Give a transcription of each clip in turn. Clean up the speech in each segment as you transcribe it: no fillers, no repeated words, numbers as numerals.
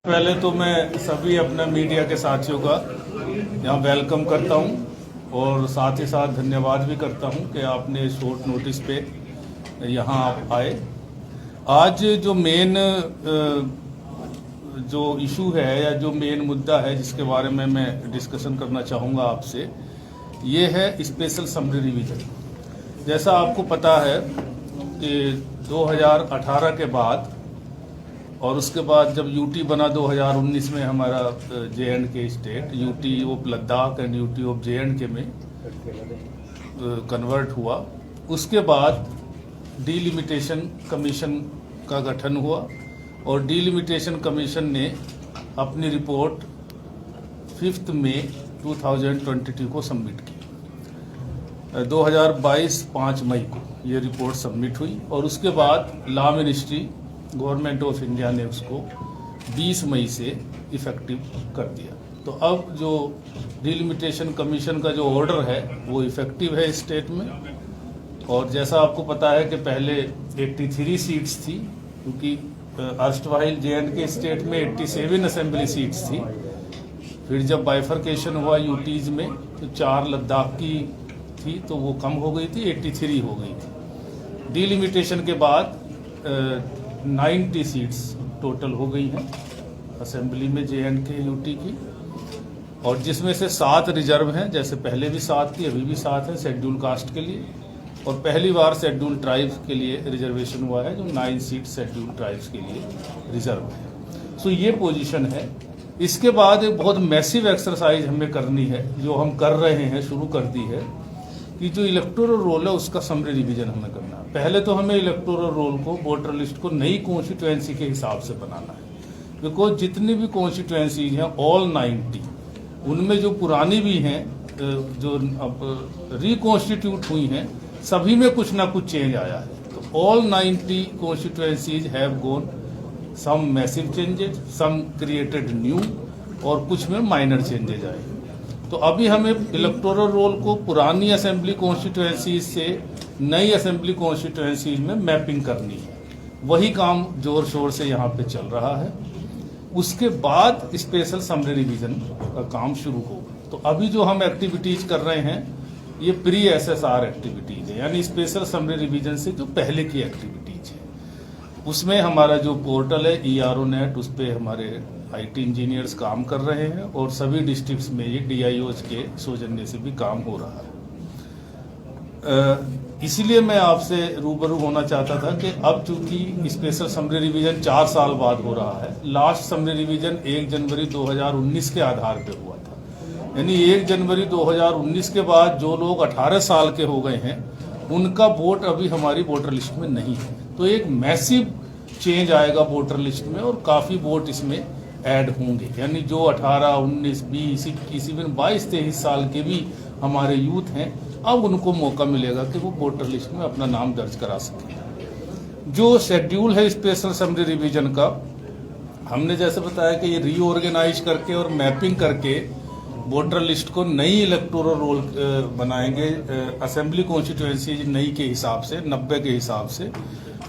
पहले तो मैं सभी अपने मीडिया के साथियों का यहाँ वेलकम करता हूँ और साथ ही साथ धन्यवाद भी करता हूँ कि आपने शॉर्ट नोटिस पे यहाँ आप आए। आज जो मेन जो इशू है या जो मेन मुद्दा है जिसके बारे में मैं डिस्कशन करना चाहूँगा आपसे, ये है स्पेशल समरी रिवीजन। जैसा आपको पता है कि 2018 के बाद और उसके बाद जब यूटी बना 2019 में हमारा J&K state, UT of Ladakh and UT of J&K में कन्वर्ट हुआ। उसके बाद डीलिमिटेशन कमीशन का गठन हुआ और डीलिमिटेशन कमीशन ने अपनी रिपोर्ट 5 मई 2022 को सबमिट की। 2022 5 मई को ये रिपोर्ट सबमिट हुई और उसके बाद law ministry government of India ने उसको 20 मई से इफेक्टिव कर दिया। तो अब जो डिलिमिटेशन कमीशन का जो ऑर्डर है वो इफेक्टिव है स्टेट में। और जैसा आपको पता है कि पहले 83 सीट्स थी, क्योंकि अर्स्टवाइल J&K स्टेट में 87 असेंबली सीट्स थी। फिर जब बाइफर्केशन हुआ यूटीज में तो 4 लद्दाख की थी, तो वो कम हो गई थी, 83 हो गई थी। डिलिमिटेशन के बाद 90 सीट्स टोटल हो गई हैं असेंबली में J&K यूटी की, और जिसमें से 7 रिजर्व हैं। जैसे पहले भी 7 थी, अभी भी 7 है शेड्यूल कास्ट के लिए, और पहली बार शेड्यूल ट्राइब्स के लिए रिजर्वेशन हुआ है जो 9 सीट शेड्यूल ट्राइब्स के लिए रिजर्व है। सो ये पोजीशन है। इसके बाद एक बहुत मैसिव एक्सरसाइज हमें करनी है, जो हम कर रहे हैं, शुरू कर दी है, कि जो इलेक्टोरल रोल है उसका समरी रिवीजन हमें करना है। पहले तो हमें इलेक्टोरल रोल को, वोटर लिस्ट को नई कॉन्स्टिट्यूएंसी के हिसाब से बनाना है, बिकॉज जितनी भी कॉन्स्टिट्यूएंसीज हैं ऑल 90, उनमें जो पुरानी भी हैं, जो अब रिकॉन्स्टिट्यूट हुई हैं, सभी में कुछ ना कुछ चेंज आया है। तो all 90 constituencies have gone some massive changes, some created new, और कुछ में माइनर चेंजेज आए। तो अभी हमें इलेक्टोरल रोल को पुरानी असेंबली कॉन्स्टिट्यूएंसीज से नई असेंबली कॉन्स्टिट्यूएंसीज में मैपिंग करनी है। वही काम जोर शोर से यहाँ पे चल रहा है। उसके बाद स्पेशल समरी रिवीजन का काम शुरू होगा। तो अभी जो हम एक्टिविटीज कर रहे हैं ये प्री SSR एक्टिविटीज है, यानी स्पेशल समरी रिवीजन से जो पहले की एक्टिविटीज है। उसमें हमारा जो पोर्टल है ERO नेट, उस पर हमारे IT इंजीनियर्स काम कर रहे हैं, और सभी डिस्ट्रिक्ट्स में ये DIOs के सौजन्य से भी काम हो रहा है। इसीलिए मैं आपसे रूबरू होना चाहता था कि अब चूंकि स्पेशल समरी रिवीजन 4 साल बाद हो रहा है, लास्ट समरी रिवीजन 1 जनवरी 2019 के आधार पे हुआ था, यानी 1 जनवरी 2019 के बाद जो लोग 18 साल के हो गए हैं उनका वोट अभी हमारी वोटर लिस्ट में नहीं है। तो एक मैसिव चेंज आएगा वोटर लिस्ट में, और काफ़ी वोट इसमें ऐड होंगे। यानी जो 18, 19, 20, 21, इवन 22, 23 साल के भी हमारे यूथ हैं, अब उनको मौका मिलेगा कि वो वोटर लिस्ट में अपना नाम दर्ज करा सकें। जो शेड्यूल है स्पेशल समरी रिवीजन का, हमने जैसे बताया कि ये रीऑर्गेनाइज करके और मैपिंग करके वोटर लिस्ट को नई इलेक्टोरल रोल बनाएंगे, असेंबली कॉन्स्टिट्यूएंसी नई के हिसाब से, 90 के हिसाब से,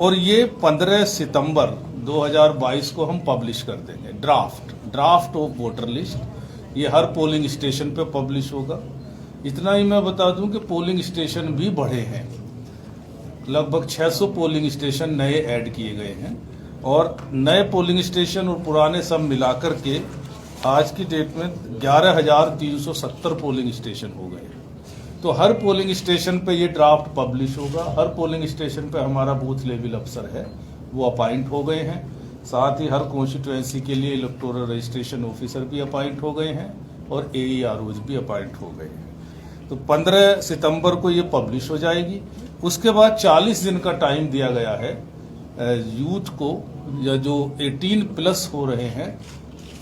और ये 15 सितंबर 2022 को हम पब्लिश कर देंगे ड्राफ्ट ऑफ वोटर लिस्ट। ये हर पोलिंग स्टेशन पे पब्लिश होगा। इतना ही मैं बता दूं कि पोलिंग स्टेशन भी बढ़े हैं, लगभग 600 पोलिंग स्टेशन नए ऐड किए गए हैं, और नए पोलिंग स्टेशन और पुराने सब मिलाकर के आज की डेट में 11,370 पोलिंग स्टेशन हो गए। तो हर पोलिंग स्टेशन पे ये ड्राफ्ट पब्लिश होगा। हर पोलिंग स्टेशन पे हमारा बूथ लेवल अफसर है वो अपॉइंट हो गए हैं। साथ ही हर कॉन्स्टिट्यूएंसी के लिए इलेक्टोरल रजिस्ट्रेशन ऑफिसर भी अपॉइंट हो गए हैं, और AEROs भी अपॉइंट हो गए हैं। तो 15 सितंबर को ये पब्लिश हो जाएगी। उसके बाद 40 दिन का टाइम दिया गया है यूथ को, या जो 18+ हो रहे हैं,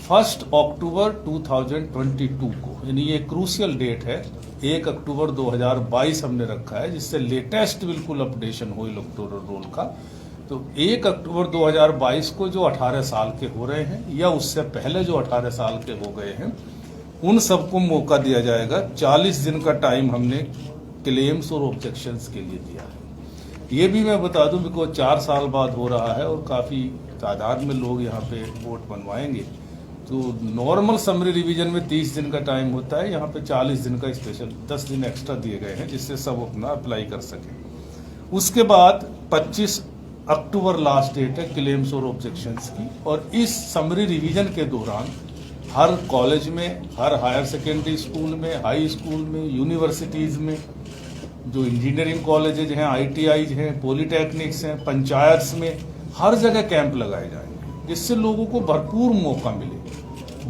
1 अक्टूबर 2022 को, यानी ये क्रूशियल डेट है। 1 अक्टूबर 2022 हमने रखा है, जिससे लेटेस्ट बिल्कुल अपडेशन हो इलेक्टोरल रोल का। तो 1 अक्टूबर 2022 को जो 18 साल के हो रहे हैं, या उससे पहले जो 18 साल के हो गए हैं, उन सबको मौका दिया जाएगा। 40 दिन का टाइम हमने क्लेम्स और ऑब्जेक्शंस के लिए दिया है। ये भी मैं बता दूं, बिकॉज 4 साल बाद हो रहा है और काफ़ी तादाद में लोग यहाँ पे वोट बनवाएंगे। तो नॉर्मल समरी रिवीजन में 30 दिन का टाइम होता है, यहाँ पे 40 दिन का स्पेशल 10 दिन एक्स्ट्रा दिए गए हैं, जिससे सब अपना अप्लाई कर सकें। उसके बाद 25 अक्टूबर लास्ट डेट है क्लेम्स और ऑब्जेक्शंस की। और इस समरी रिवीजन के दौरान हर कॉलेज में, हर हायर सेकेंडरी स्कूल में, हाई स्कूल में, यूनिवर्सिटीज़ में, जो इंजीनियरिंग कॉलेजेज हैं, ITIs हैं, पॉलीटेक्निक्स हैं, पंचायत्स में, हर जगह कैंप लगाए जाएंगे, जिससे लोगों को भरपूर मौका मिले।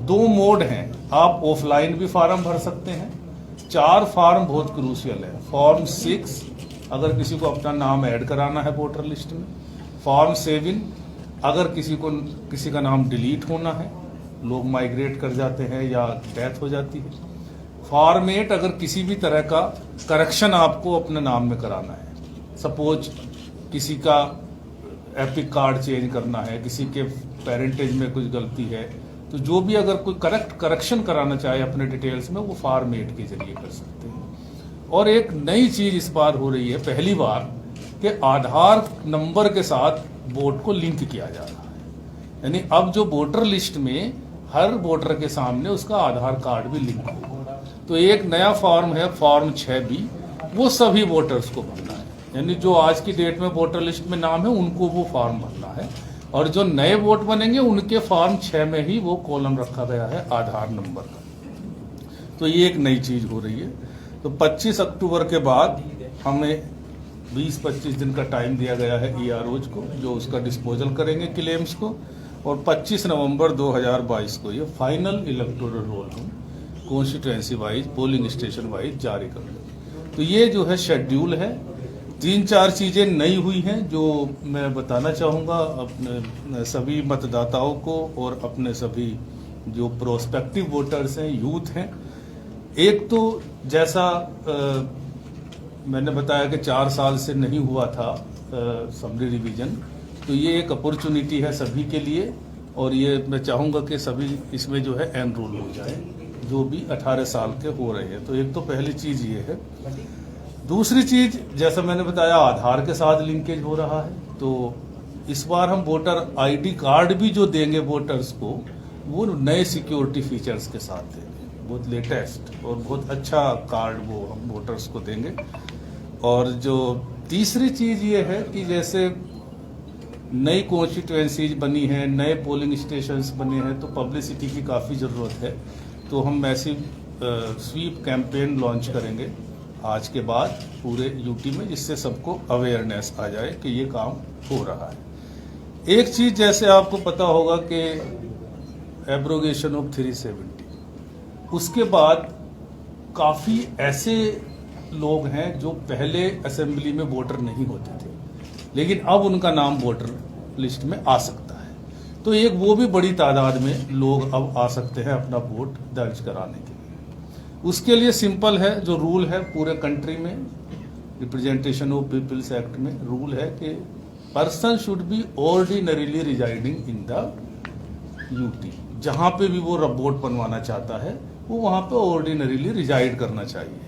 2 मोड हैं, आप ऑफलाइन भी फार्म भर सकते हैं। 4 फार्म बहुत क्रूशियल है। फॉर्म 6 अगर किसी को अपना नाम ऐड कराना है वोटर लिस्ट में। फॉर्म 7 अगर किसी का नाम डिलीट होना है, लोग माइग्रेट कर जाते हैं या डेथ हो जाती है। फॉर्म 8 अगर किसी भी तरह का करेक्शन आपको अपने नाम में कराना है, सपोज किसी का एपिक कार्ड चेंज करना है, किसी के पेरेंटेज में कुछ गलती है, तो जो भी अगर कोई करेक्शन कराना चाहे अपने डिटेल्स में, वो फॉर्म 8 के जरिए कर सकते हैं। और एक नई चीज इस बार हो रही है, पहली बार, कि आधार नंबर के साथ वोट को लिंक किया जा रहा है। यानी अब जो वोटर लिस्ट में हर वोटर के सामने उसका आधार कार्ड भी लिंक होगा। तो एक नया फॉर्म है, फॉर्म 6B, वो सभी वोटर्स को भरना है। यानी जो आज की डेट में वोटर लिस्ट में नाम है, उनको वो फॉर्म भरना है। और जो नए वोट बनेंगे, उनके फॉर्म 6 में ही वो कॉलम रखा गया है आधार नंबर का। तो ये एक नई चीज हो रही है। तो 25 अक्टूबर के बाद हमें 20-25 दिन का टाइम दिया गया है EROs को, जो उसका डिस्पोजल करेंगे क्लेम्स को। और 25 नवंबर 2022 को ये फाइनल इलेक्टोरल रोल हम constituency wise, polling station wise जारी करेंगे। तो ये जो है शेड्यूल है। 3-4 चीजें नई हुई हैं जो मैं बताना चाहूँगा अपने सभी मतदाताओं को और अपने सभी जो प्रोस्पेक्टिव वोटर्स हैं, यूथ हैं। एक तो जैसा मैंने बताया कि 4 साल से नहीं हुआ था समरी रिवीजन, तो ये एक अपॉर्चुनिटी है सभी के लिए। और ये मैं चाहूँगा कि सभी इसमें जो है एनरोल हो जाए, जो भी 18 साल के हो रहे हैं। तो एक तो पहली चीज़ ये है। दूसरी चीज, जैसा मैंने बताया, आधार के साथ लिंकेज हो रहा है। तो इस बार हम वोटर ID कार्ड भी जो देंगे वोटर्स को, वो नए सिक्योरिटी फीचर्स के साथ देंगे। बहुत लेटेस्ट और बहुत अच्छा कार्ड वो हम वोटर्स को देंगे। और जो तीसरी चीज ये है कि जैसे नई कॉन्स्टिट्यूएंसीज बनी है, नए पोलिंग स्टेशंस बने हैं, तो पब्लिसिटी की काफ़ी ज़रूरत है। तो हम मैसिव स्वीप कैंपेन लॉन्च करेंगे आज के बाद पूरे UT में, जिससे सबको अवेयरनेस आ जाए कि ये काम हो रहा है। एक चीज़ जैसे आपको पता होगा कि एब्रोगेशन ऑफ 370, उसके बाद काफ़ी ऐसे लोग हैं जो पहले असेंबली में वोटर नहीं होते थे, लेकिन अब उनका नाम वोटर लिस्ट में आ सकता है। तो एक वो भी बड़ी तादाद में लोग अब आ सकते हैं अपना वोट दर्ज कराने के लिए। उसके लिए सिंपल है, जो रूल है पूरे कंट्री में, रिप्रेजेंटेशन ऑफ पीपल्स एक्ट में रूल है कि person should be ordinarily residing in the UT। जहां पे भी वो वोट बनवाना चाहता है, वो वहां पे ऑर्डिनरीली रिजाइड करना चाहिए।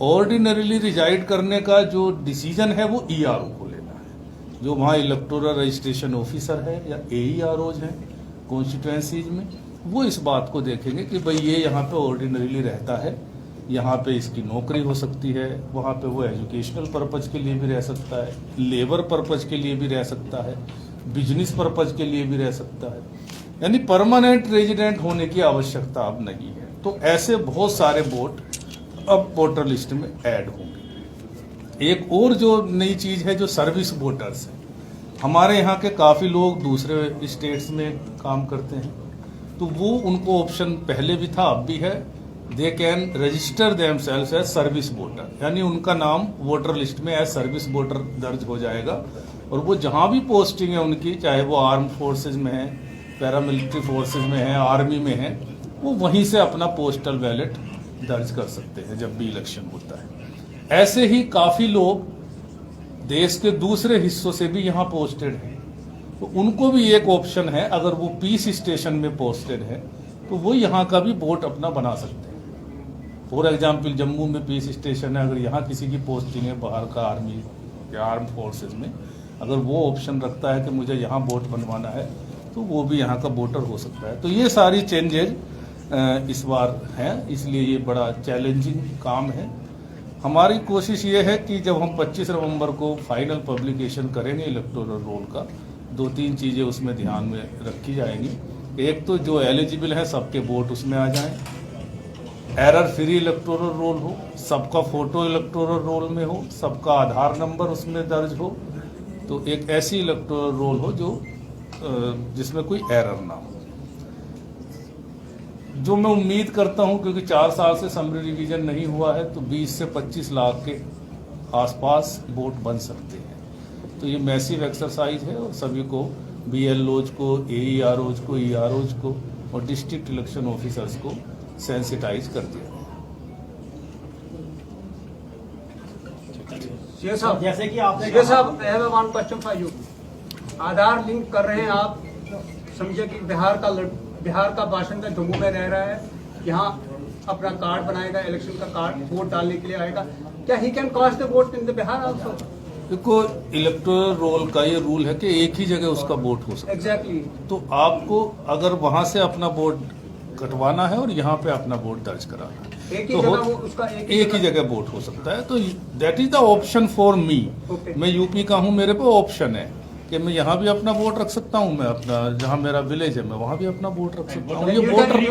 ऑर्डिनरीली रिजाइड करने का जो डिसीजन है वो ERO को लेना है। जो वहाँ इलेक्टोरल रजिस्ट्रेशन ऑफिसर है या AEROs हैं कॉन्स्टिट्यूएंसीज में, वो इस बात को देखेंगे कि भाई ये यहाँ पे ऑर्डिनरीली रहता है, यहाँ पे इसकी नौकरी हो सकती है, वहाँ पे वो एजुकेशनल पर्पज के लिए भी रह सकता है, लेबर पर्पज के लिए भी रह सकता है, बिजनेस पर्पज के लिए भी रह सकता है। यानी परमानेंट रेजिडेंट होने की आवश्यकता अब नहीं है। तो ऐसे बहुत सारे वोट अब वोटर लिस्ट में ऐड होंगे। एक और जो नई चीज है, जो सर्विस वोटर्स है, हमारे यहाँ के काफी लोग दूसरे स्टेट्स में काम करते हैं, तो वो उनको ऑप्शन पहले भी था, अब भी है। They can register themselves as service voter, यानी उनका नाम वोटर लिस्ट में एज सर्विस वोटर दर्ज हो जाएगा। और वो जहाँ भी पोस्टिंग है उनकी, चाहे वो आर्म फोर्सेज में है, पैरामिलिट्री फोर्सेज में है, आर्मी में है, वो वहीं से अपना पोस्टल बैलेट दर्ज कर सकते हैं जब भी इलेक्शन होता है। ऐसे ही काफी लोग देश के दूसरे हिस्सों से भी यहाँ पोस्टेड हैं, तो उनको भी एक ऑप्शन है, अगर वो पीस स्टेशन में पोस्टेड है तो वो यहाँ का भी वोट अपना बना सकते हैं। फॉर एग्जाम्पल जम्मू में पीस स्टेशन है, अगर यहाँ किसी की पोस्टिंग है बाहर का आर्मी या आर्म फोर्सेज में, अगर वो ऑप्शन रखता है कि मुझे यहाँ वोट बनवाना है तो वो भी यहाँ का वोटर हो सकता है। तो ये सारी चेंजेज इस बार हैं, इसलिए ये बड़ा चैलेंजिंग काम है। हमारी कोशिश ये है कि जब हम 25 नवंबर को फाइनल पब्लिकेशन करेंगे इलेक्टोरल रोल का, 2-3 चीज़ें उसमें ध्यान में रखी जाएंगी। एक तो जो एलिजिबल है सबके वोट उसमें आ जाएं, एरर फ्री इलेक्टोरल रोल हो, सबका फोटो इलेक्टोरल रोल में हो, सबका आधार नंबर उसमें दर्ज हो, तो एक ऐसी इलेक्टोरल रोल हो जो जिसमें कोई एरर ना हो। जो मैं उम्मीद करता हूं, क्योंकि 4 साल से समरी रिवीजन नहीं हुआ है, तो 20 से 25 लाख के आसपास वोट बन सकते हैं। तो ये मैसिव एक्सरसाइज है और सभी को, BLOज को, AEROज को, EROज को और डिस्ट्रिक्ट इलेक्शन ऑफिसर्स को सेंसिटाइज कर दिया। साहब, जैसे कि आपने साहब, I have one question for you. Aadhaar link कर रहे हैं आप, समझिए कि बिहार का बाशिंदा जम्मू में रह रहा है, यहाँ अपना कार्ड बनाएगा, इलेक्शन का कार्ड, वोट डालने के लिए आएगा, क्या he can cast the vote in the Bihar also? देखो, इलेक्टोरल रोल का ये रूल है कि एक ही जगह उसका वोट हो सकता है। एग्जैक्टली। तो आपको अगर वहां से अपना वोट कटवाना है और यहाँ पे अपना वोट दर्ज कराना है, एक ही तो जगह उसका एक ही जगह वोट हो सकता है। तो that is the option for me. मैं यूपी का हूँ, मेरे पे ऑप्शन है कि मैं यहाँ भी अपना वोट रख सकता हूँ, मैं अपना जहाँ मेरा विलेज है मैं वहाँ भी अपना वोट रख सकता हूँ। ये वोटर पे,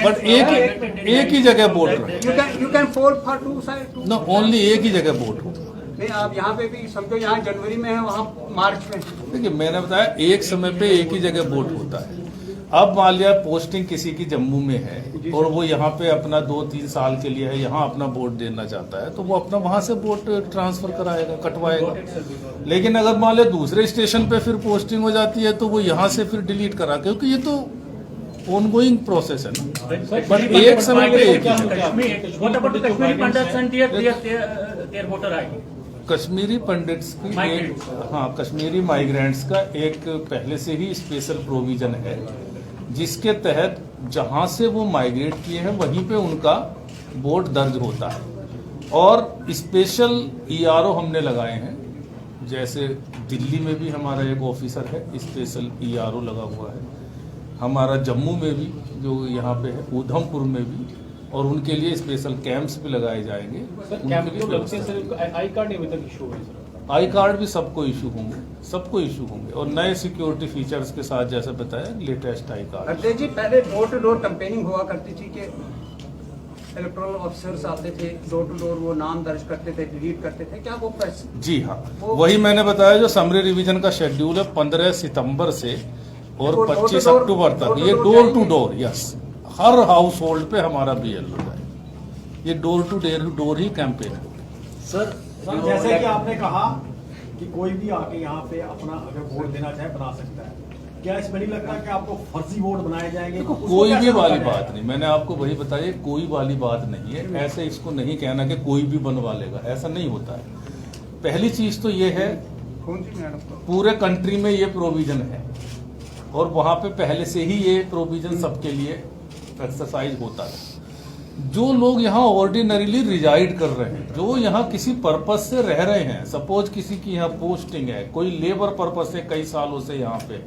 बट एक ही जगह वोट रहे, you can fold for two side, no only एक ही जगह वोट होगा। नहीं, आप यहाँ पे भी समझो, यहाँ जनवरी में है, वहाँ मार्च में। देखिए, मैंने बताया एक समय पे एक ही जगह वोट होता है। अब मान लिया पोस्टिंग किसी की जम्मू में है और वो यहाँ पे अपना 2-3 साल के लिए है, यहाँ अपना वोट देना चाहता है, तो वो अपना वहां से वोट ट्रांसफर कराएगा, कटवाएगा। लेकिन अगर मान लिया दूसरे स्टेशन पे फिर पोस्टिंग हो जाती है तो वो यहाँ से फिर डिलीट करा, क्योंकि ये तो ऑनगोइंग प्रोसेस है ना। बट एक समय पे कश्मीरी पंडिट्स की एक, हाँ, कश्मीरी माइग्रेंट्स का एक पहले से ही स्पेशल प्रोविजन है, जिसके तहत जहां से वो माइग्रेट किए हैं वहीं पे उनका वोट दर्ज होता है। और स्पेशल ERO हमने लगाए हैं, जैसे दिल्ली में भी हमारा एक ऑफिसर है, स्पेशल ERO लगा हुआ है। हमारा जम्मू में भी जो यहाँ पे है, उधमपुर में भी, और उनके लिए स्पेशल कैंप्स भी लगाए जाएंगे। आई कार्ड भी सबको इशू होंगे और नए सिक्योरिटी फीचर्स के साथ, जैसे बताया, latest I card. Ajay ji, पहले डोर टू डोर कैंपेनिंग हुआ करती थी कि इलेक्टोरल ऑफिसर्स आते थे, डोर टू डोर वो नाम दर्ज करते थे, डिलीट करते थे, क्या वो प्रेस? जी हाँ, वही मैंने बताया, जो समरी रिवीजन का शेड्यूल है 15 सितंबर से और 25 अक्टूबर तक, ये डोर टू डोर, यस, हर हाउस होल्ड पे हमारा BLO है। ये डोर टू डोर ही कैंपेन है। सर, जैसे कि आपने कहा कि कोई भी आके यहाँ पे अपना अगर वोट देना चाहे बना सकता है, क्या इसमें नहीं लगता कि आपको फर्जी वोट बनाए जाएंगे? कोई भी वाली बात नहीं, मैंने आपको वही बताया, कोई वाली बात नहीं है। ऐसे इसको नहीं कहना कि कोई भी बनवा लेगा, ऐसा नहीं होता है। पहली चीज तो ये है, पूरे कंट्री में ये प्रोविजन है और वहां पे पहले से ही ये प्रोविजन सबके लिए एक्सरसाइज होता है। जो लोग यहाँ ऑर्डिनरीली रिजाइड कर रहे हैं, जो यहाँ किसी पर्पज से रह रहे हैं, सपोज किसी की यहाँ पोस्टिंग है, कोई लेबर पर्पज से कई सालों से यहाँ पे है,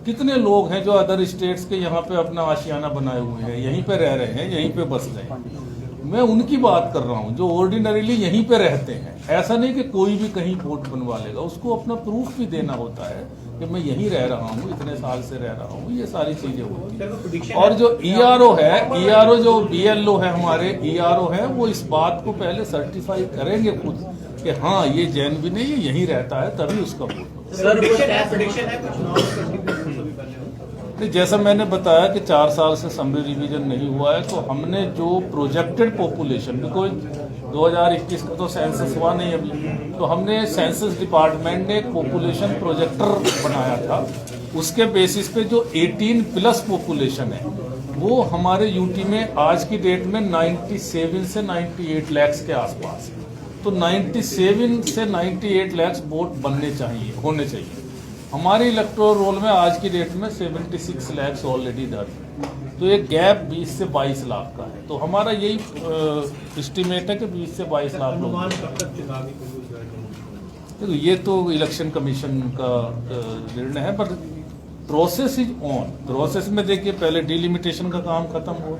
कितने लोग हैं जो अदर स्टेट्स के यहाँ पे अपना आशियाना बनाए हुए हैं, यहीं पे रह रहे हैं, यहीं पे बस गए हैं। मैं उनकी बात कर रहा हूँ जो ऑर्डिनरीली यहीं पे रहते हैं। ऐसा नहीं कि कोई भी कहीं वोट बनवा लेगा, उसको अपना प्रूफ भी देना होता है कि मैं यहीं रह रहा हूँ, इतने साल से रह रहा हूँ, ये सारी चीजें होती हैं। और जो ERO है, ERO जो BLO है, हमारे ERO है, वो इस बात को पहले सर्टिफाई करेंगे खुद कि हाँ ये जेन्युइन है, ये यहीं रहता है, तभी उसका वोट। नहीं, जैसा मैंने बताया कि 4 साल से समरी रिवीजन नहीं हुआ है, तो हमने जो प्रोजेक्टेड पॉपुलेशन, बिकॉज 2021 का तो सेंसस हुआ नहीं अभी, तो हमने सेंसस डिपार्टमेंट ने एक पॉपुलेशन प्रोजेक्टर बनाया था। उसके बेसिस पे जो 18+ पॉपुलेशन है वो हमारे यूटी में आज की डेट में 97 से 98 लाख के आसपास है। तो 97 से 98 लाख वोट बनने चाहिए, होने चाहिए। हमारे इलेक्टोरल रोल में आज की डेट में 76 लाख ऑलरेडी दर्ज है, तो एक गैप 20 से 22 लाख का है। तो हमारा यही एस्टिमेट है कि 20 से 22 लाख लोग। देखो ये तो इलेक्शन कमीशन का निर्णय है, पर प्रोसेस इज ऑन। प्रोसेस में देखिए पहले डिलिमिटेशन का काम खत्म हुआ,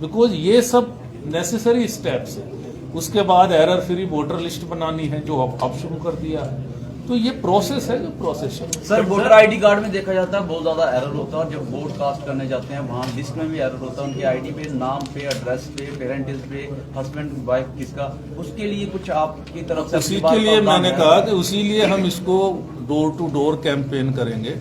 बिकॉज ये सब नेसेसरी स्टेप्स है। उसके बाद एरर फ्री वोटर लिस्ट बनानी है, जो अब शुरू कर दिया है। तो ये प्रोसेस है, जो प्रोसेस है। सर वोटर आईडी कार्ड में देखा जाता है बहुत ज्यादा एरर होता है, और जब वोट कास्ट करने जाते हैं वहाँ लिस्ट में भी एरर होता है। उनकी आईडी पे, नाम पे, एड्रेस पे, पेरेंट्स पे, हस्बैंड वाइफ किसका, उसके लिए कुछ आपकी तरफ से उसी के लिए मैंने कहा कि उसी लिए हम इसको डोर टू डोर कैंपेन करेंगे।